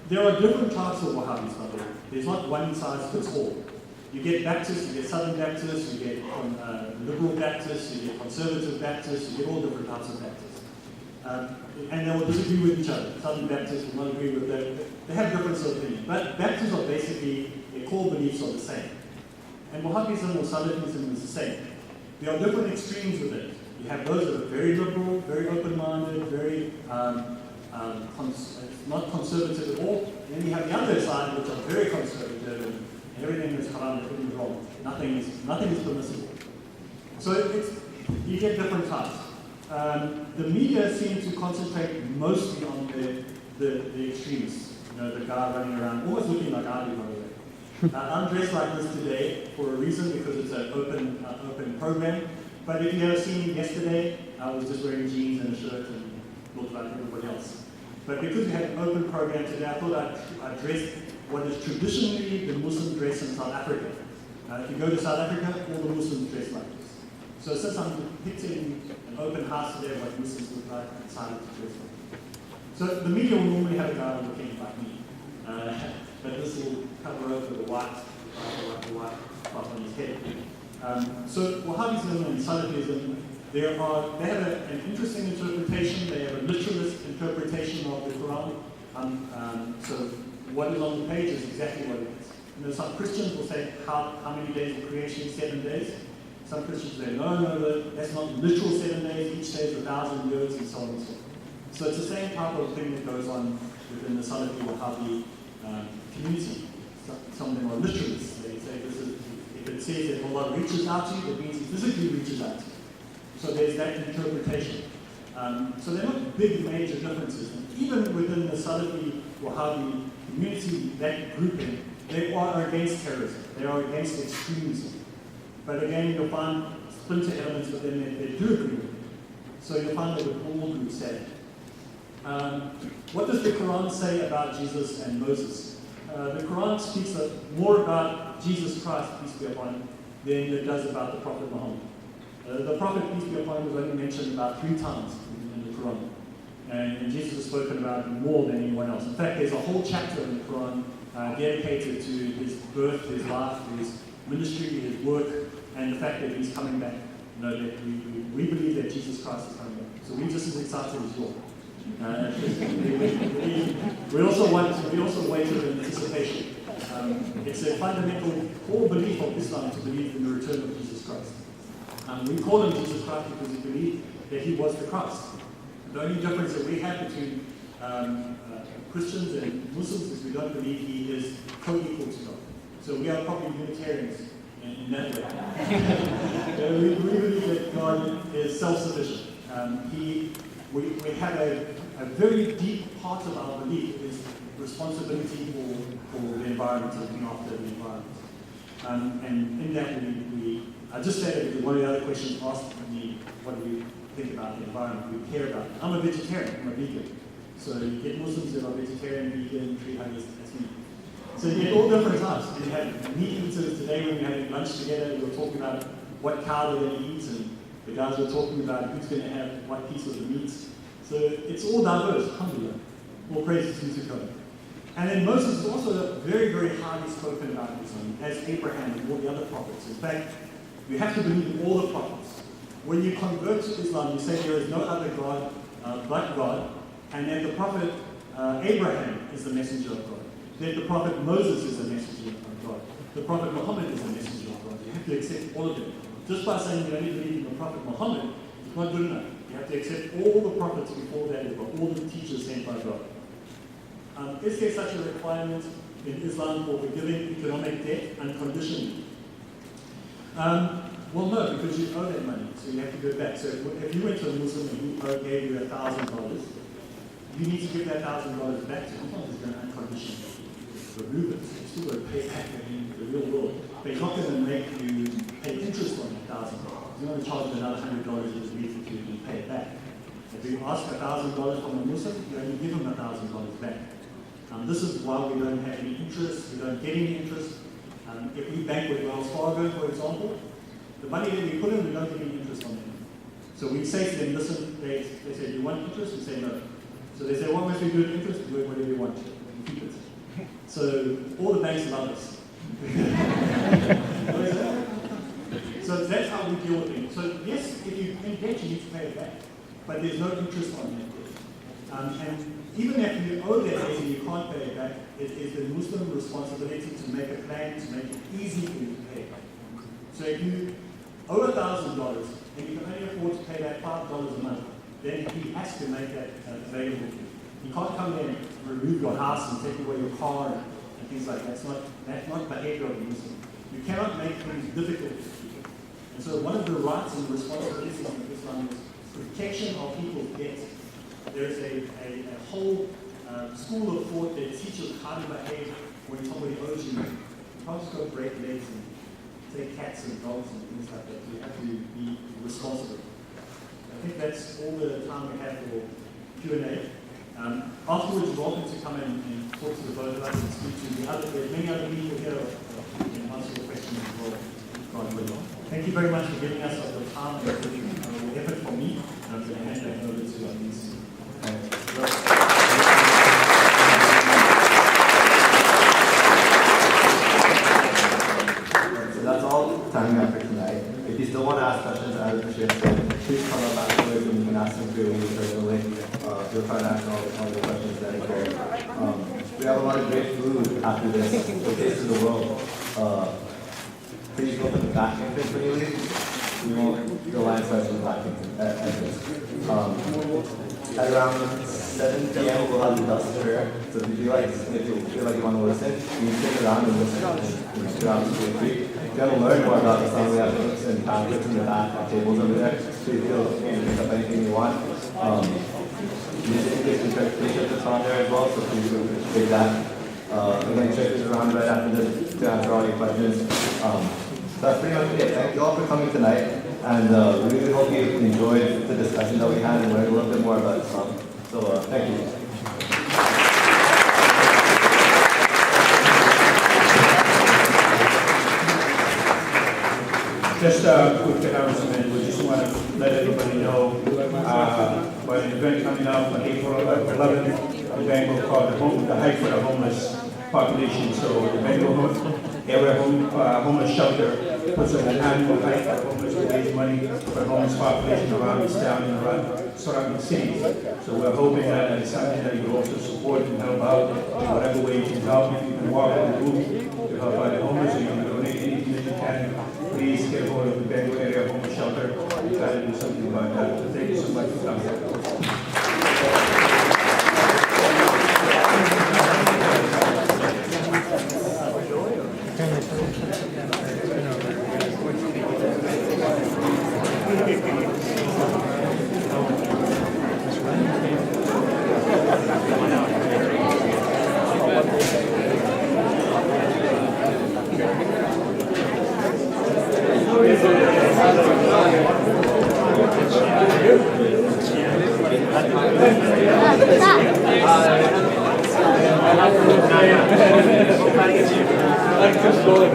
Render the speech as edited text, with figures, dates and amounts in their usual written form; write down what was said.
there are different types of Wahhabis, by the way. There's not one size fits all. You get Baptists, you get Southern Baptists, you get liberal Baptists, you get conservative Baptists, you get all different types of Baptists. And they will disagree with each other. Southern Baptists will not agree with them. They have different of opinions. But Baptists are basically, their core beliefs are the same. And Wahhabism or Salafism is the same. There are different extremes with it. You have those that are very liberal, very open-minded, very not conservative at all. And then you have the other side, which are very conservative, and everything is haram, everything is wrong. Nothing is permissible. So you get different types. The media seem to concentrate mostly on the extremists. You know, the guy running around, almost looking like I do, by the way. I'm dressed like this today for a reason, because it's an open program. But if you have seen me yesterday, I was just wearing jeans and a shirt and looked like everybody else. But because we had an open program today, I thought I'd dress what is traditionally the Muslim dress in South Africa. If you go to South Africa, all the Muslims dress like this. So since I'm depicting an open house today, what Muslims look like, I decided to dress like this. So the media will normally have a guy looking like me. But this will cover over the white part on his head. So Wahhabism and Salafism, they have an interesting interpretation. They have a literalist interpretation of the Quran. So what is on the page is exactly what it is. You know, some Christians will say how many days of creation? 7 days. Some Christians say no, that's not literal 7 days. Each day is 1,000 years, and so on and so forth. So it's the same type of thing that goes on within the Salafi Wahhabi community. Some of them are literalists. They say this is, if it says that Allah reaches out to you, that means He physically reaches out to you. So there's that interpretation. So they're not big major differences. And even within the Salafi Wahhabi community, that grouping, they are against terrorism. They are against extremism. But again, you'll find splinter elements within that they do agree with. So you'll find that with all groups say. What does the Quran say about Jesus and Moses? The Quran speaks more about Jesus Christ, peace be upon him, than it does about the Prophet Muhammad. The Prophet, peace be upon him, was only mentioned about 3 times in the Quran. And Jesus is spoken about more than anyone else. In fact, there's a whole chapter in the Quran dedicated to his birth, his life, his ministry, his work, and the fact that he's coming back. You know, that we believe that Jesus Christ is coming back. So we're just as excited as you are. We also wait with anticipation. It's a fundamental core belief of Islam to believe in the return of Jesus Christ. We call him Jesus Christ because we believe that he was the Christ. The only difference that we have between Christians and Muslims is we don't believe he is co-equal to God. So we are probably Unitarians in that way. We believe that God is self-sufficient. We have a very deep part of our belief is responsibility for the environment, looking after the environment. And in that, I just said it because one of the other questions asked me, what do we think about the environment? We care about it. I'm a vegetarian, I'm a vegan. So you get Muslims that are vegetarian, vegan, tree huggers, that's me. So you get all different types. You have meat eaters today when we were having lunch together, we were talking about what cow they're going to eat, and the guys were talking about who's going to have what piece of the meat. So it's all diverse, alhamdulillah. All praises be to God. And then Moses is also very, very highly spoken about in Islam, as Abraham and all the other prophets. In fact, you have to believe in all the prophets. When you convert to Islam, you say there is no other God but God, and that the prophet Abraham is the messenger of God. That the prophet Moses is the messenger of God. The prophet Muhammad is the messenger of God. You have to accept all of them. Just by saying you only believe in the prophet Muhammad is not good enough. You have to accept all the prophets before that as well, all the teachers sent by God. Is there such a requirement in Islam for forgiving economic debt unconditionally? Well, no, because you owe that money, so you have to go back. So if you went to a Muslim and he gave you $1,000, you need to give that $1,000 back to him. He's going to unconditionally remove it. So you're still going to pay back in the real world. But he's not going to make you pay interest on that $1,000. He's going to charge you another $100 each week if you can pay it back. If you ask $1,000 from a Muslim, you only give him $1,000 back. This is why we don't have any interest, we don't get any interest. If we bank with Wells Fargo, for example, the money that we put in, we don't get any interest on it. So we say to them, listen, they say, do you want interest? We say no. So they say, what must we do with interest? Do it whatever you want to. We keep it. So all the banks love us. So that's how we deal with things. So yes, if you in debt, you need to pay it back, but there's no interest on that. And even if you owe that debt and you can't pay it back, it is the Muslim responsibility to make a plan to make it easy for you to pay it back. So if you owe $1,000 and you can only afford to pay back $5 a month, then he has to make that available to you. You can't come in and remove your house and take away your car and things like that. That's not behavior of the Muslim. You cannot make things difficult for people. And so one of the rights and responsibilities of Islam is protection of people's debts. There's a whole school of thought that teaches how to behave when somebody owes you. You can't just go break legs and take cats and dogs and things like that. You have to be responsible. I think that's all the time we have for Q&A. Afterwards, you're welcome to come and talk to the both of us and speak to the other. There's many other people here who can answer your questions as well. Thank you very much for giving us the time and the effort from me. I'm going to hand that over to Anise. So that's all the time we have for tonight. If you still want to ask questions as the share, please come up afterwards and you can ask them freely personally. We'll try to answer all the questions that are there. We have a lot of great food after this. The taste of the world. Please go to the back entrance when you leave. We won't the line starts with the back entrance. At around 7 p.m. we'll have the dust here. So if you feel like you want to listen, you can stick around and listen and sit around to the creek. If you want to learn more about Islam, we have books and pamphlets in the back, tables over there. So you feel free to pick up anything you want. There's English interpretation that's on there as well, so please take that. Again, check this around right after this to answer all your questions. That's pretty much it. Thank you all for coming tonight, and we really hope you enjoyed the discussion that we had and learned a little bit more about Islam. So thank you. Just a quick announcement. We just want to let everybody know about an event coming up on April 11th, a event called the Hike for the Homeless Population. So the Bengal Area Homeless Shelter puts on an annual hike for the homeless to raise money for the homeless population around this town and around surrounding cities. So we're hoping that it's something that you will also support and help out in whatever way you can help. If you can walk in the group to help out the homeless, or you can donate anything that you can. Please get a hold of the Bengal Area Homeless Shelter. We try to do something about that. So thank you so much for coming. I'm just going